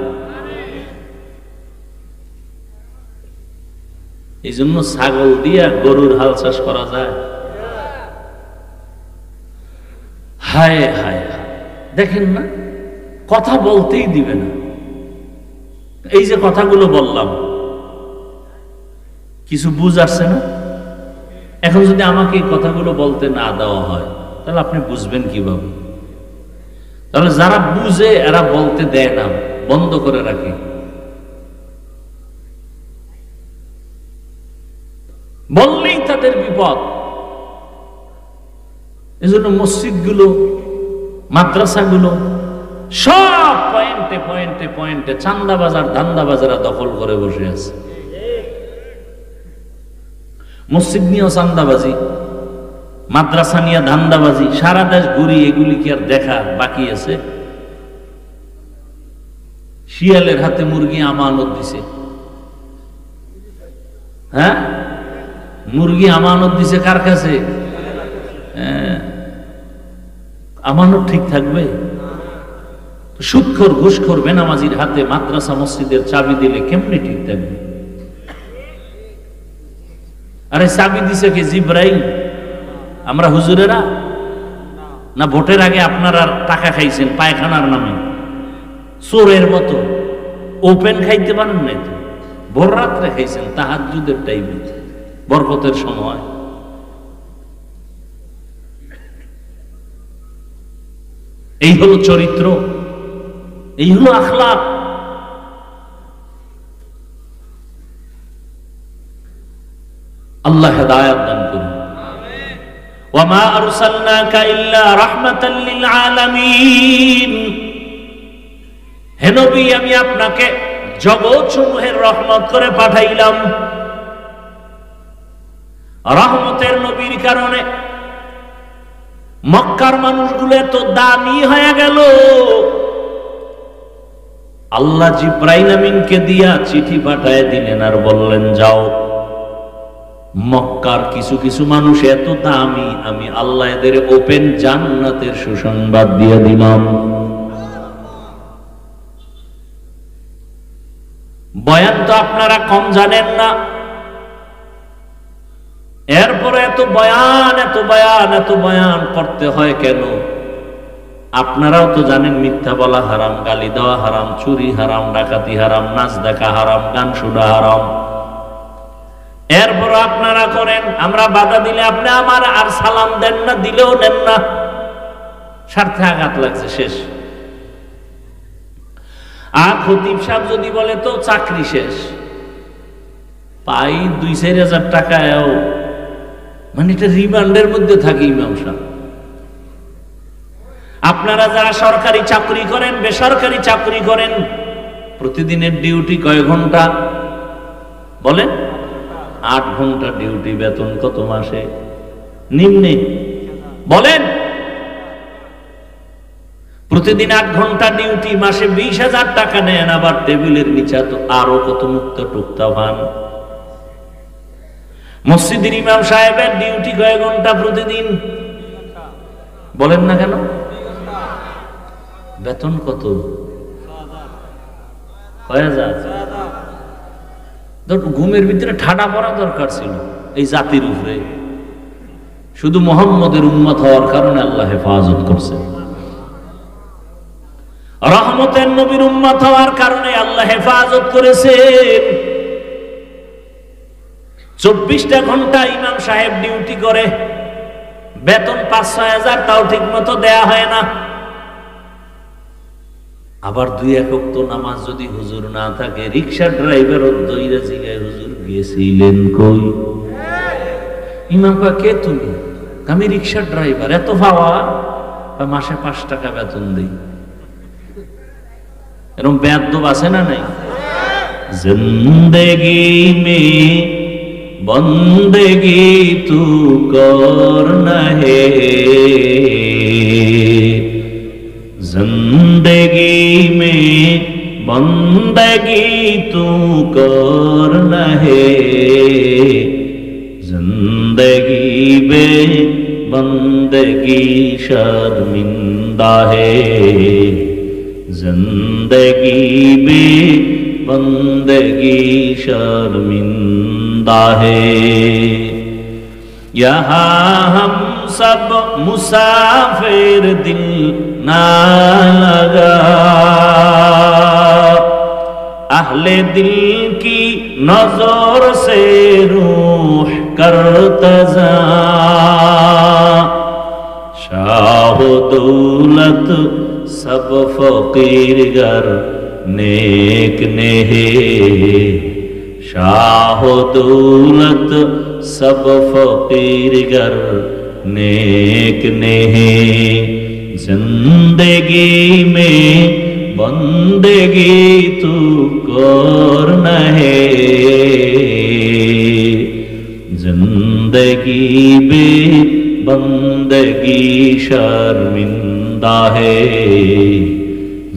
এই জন্য ছাগল দিয়া গরুর হাল চাষ করা যায়। হায় হায় হায়, দেখেন না, কথা বলতেই দিবে না। এই যে কথাগুলো বললাম, কিছু বুঝ আসছে না? এখন যদি আমাকে এই কথাগুলো বলতে না দেওয়া হয় তাহলে আপনি বুঝবেন কিভাবে? তাহলে যারা বুঝে এরা বলতে দেয় না, বন্ধ করে রাখে। বললেই তাদের বিপদ। এজন্য মসজিদগুলো, মাদ্রাসাগুলো সব পয়েন্টে পয়েন্টে পয়েন্টে চান্দাবাজার ধান্দাবাজারা দখল করে বসে আছে। মসজিদ নিয়েও চান্দাবাজি, মাদ্রাসা নিয়ে ধান্দাবাজি, সারা দেশ ঘুরি, এগুলি কি আর দেখা বাকি আছে? শিয়ালের হাতে মুরগি আমানত দিছে, হ্যাঁ, মুরগি আমানত দিছে কার কাছে? আমানত ঠিক থাকবে? সুদখোর ঘুষখোর বেনামাজির হাতে মাদ্রাসা মসজিদের চাবি দিলে কেমনে ঠিক থাকবে? আরে চাবি দিছে কে? জিব্রাইল? আমরা হুজুরেরা? না ভোটের আগে আপনারা টাকা খাইছেন পায়খানার নামে চোরের মতো? ওপেন খাইতে পারেন নাই তো, ভোর রাত্রে খাইছেন তাহাজ্জুদের টাইমে, বরকতের সময়। এই হলো চরিত্র, এই হলো আখলাক। আল্লাহ হেদায়েত দান করুন। ওয়ামা আরসালনাকা ইল্লা রাহমাতাল লিল আলামিন। হে নবী, আমি আপনাকে জগৎ সমূহের রহমত করে পাঠাইলাম। রহমতের নবীর কারণে মক্কার মানুষগুলো এত দামি হয়ে গেল। আল্লাহ জিব্রাইল আমিনকে দিয়া চিঠি পাঠায় দিলেন আর বললেন, যাও, মক্কার কিছু কিছু মানুষ এত দামি, আমি আল্লাহ এদের ওপেন জান্নাতের সুসংবাদ দিয়ে দিলাম। বয়ান তো আপনারা কম জানেন না, এরপরে এত বয়ান এত বয়ান এত বয়ান করতে হয় কেন? আপনারাও তো জানেন মিথ্যা বলা হারাম, গালি দেওয়া হারাম, চুরি হারাম, ডাকাতি হারাম, নাচ দেখা হারাম, গান শোনা হারাম। এরপর আপনারা করেন, আমরা বাধা দিলে আপনি আমার আর সালাম দেন না, দিলেও নেন না, স্বার্থে আঘাত লাগছে, শেষ। আর খতিব সাহেব যদি বলে তো চাকরি শেষ, পাই 2-4 হাজার টাকায়ও, মানে এটা রিমান্ডের মধ্যে থাকে ইমাম সাহেব। আপনারা যারা সরকারি চাকরি করেন, বেসরকারি চাকরি করেন, প্রতিদিনের ডিউটি কয় ঘন্টা বলেন? 8 ঘন্টা ডিউটি, বেতন কত মাসে? নিম্নে বলেন। প্রতিদিন 8 ঘন্টা ডিউটি, মাসে 20,000 টাকা নেন, আবার টেবিলের নিচে তো আরো কত মুক্ত টুকতা ভান। মসজিদের ইমাম সাহেবের ডিউটি কয় ঘন্টা প্রতিদিন বলেন না কেন? বেতন কত? কয় হাজার? ঘুমের ভিতরে ঠাডা পড়া দরকার ছিল এই জাতির উপরে। শুধু মুহাম্মদের উম্মত হওয়ার কারণে আল্লাহ হেফাজত করছে, রহমতের নবীর উম্মত হওয়ার কারণে আল্লাহ হেফাজত করেছেন। 24টা ঘন্টা ইমাম সাহেব ডিউটি করে, বেতন 5-6 হাজার, তাও ঠিক মতো দেয়া হয় না। আবার 2-1 ওয়াক্ত নামাজ যদি হুজুর না থাকে, রিক্সা ড্রাইভার দইরা জিগায়, হুজুর গিয়েছিলেন কই? ইমাম কয়, কে তুমি? আমি রিক্সা ড্রাইভার। এত পাওয়া? মাসে 5 টাকা বেতন দেই। এরকম বেয়াদব আছে না নাই? জিন্দেগি মে বন্দেগি তু করনা হে, जिंदगी में बंदगी तू करना है, जिंदगी में बंदगी शर्मिंदा है, जिंदगी में बंदगी शर्मिंदा है। यहाँ हम सब मुसाफिर दिल ना लगा, अहले दिल की नजर से रूह करतजा शाह दौलत सब फकीर गर नेक नेहे शाह दौलत सब फकीर गर नेक नेहे जिंदगी में बंदगी तू कर नहे जिंदगी बे बंदगी शर्मिंदा है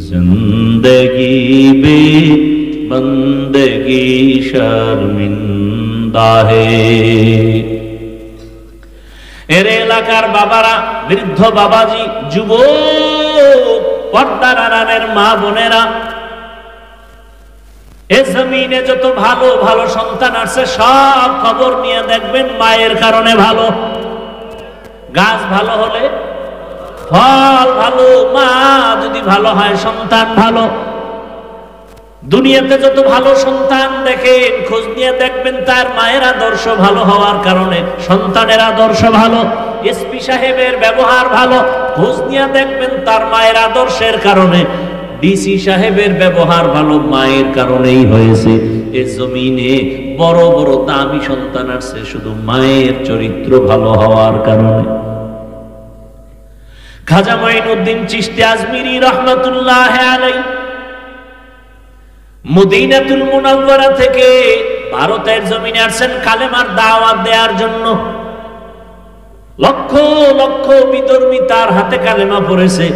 जिंदगी बे बंदगी शर्मिंदा है। এর এলাকার বাবারা, বৃদ্ধ বাবাজি, যুবক, পর্দার আড়ালের মা বোনেরা, এ জমিনে যত ভালো ভালো সন্তান আছে সব খবর নিয়ে দেখবেন মায়ের কারণে ভালো। গাছ ভালো হলে ফল ভালো, মা যদি ভালো হয় সন্তান ভালো। দুনিয়াতে যত ভালো সন্তান দেখেন খোঁজ নিয়ে দেখবেন তার মায়ের আদর্শ ভালো হওয়ার কারণে সন্তানের আদর্শ ভালো। এসপি সাহেবের ব্যবহার ভালো, খোঁজ নিয়ে দেখবেন তার মায়ের আদর্শের কারণে। ডিসি সাহেবের ব্যবহার ভালো, মায়ের কারণেই হয়েছে। এ জমিনে বড় বড় দামি সন্তান আছে শুধু মায়ের চরিত্র ভালো হওয়ার কারণে। খাজা মাইনুদ্দিন চিশতি আজমিরি রহমাতুল্লাহ আলাইহি মদিনাতুল মুনাওয়ারা থেকে ভারতের জমিনে আসছেন কালেমার দাওয়াত দেওয়ার জন্য। লক্ষ লক্ষ বিধর্মী তার হাতে কালেমা পড়েছে।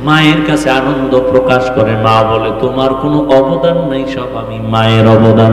মায়ের কাছে আনন্দ প্রকাশ করে। মা বলে তোমার কোনো অবদান নাই, সব আমি মায়ের অবদান।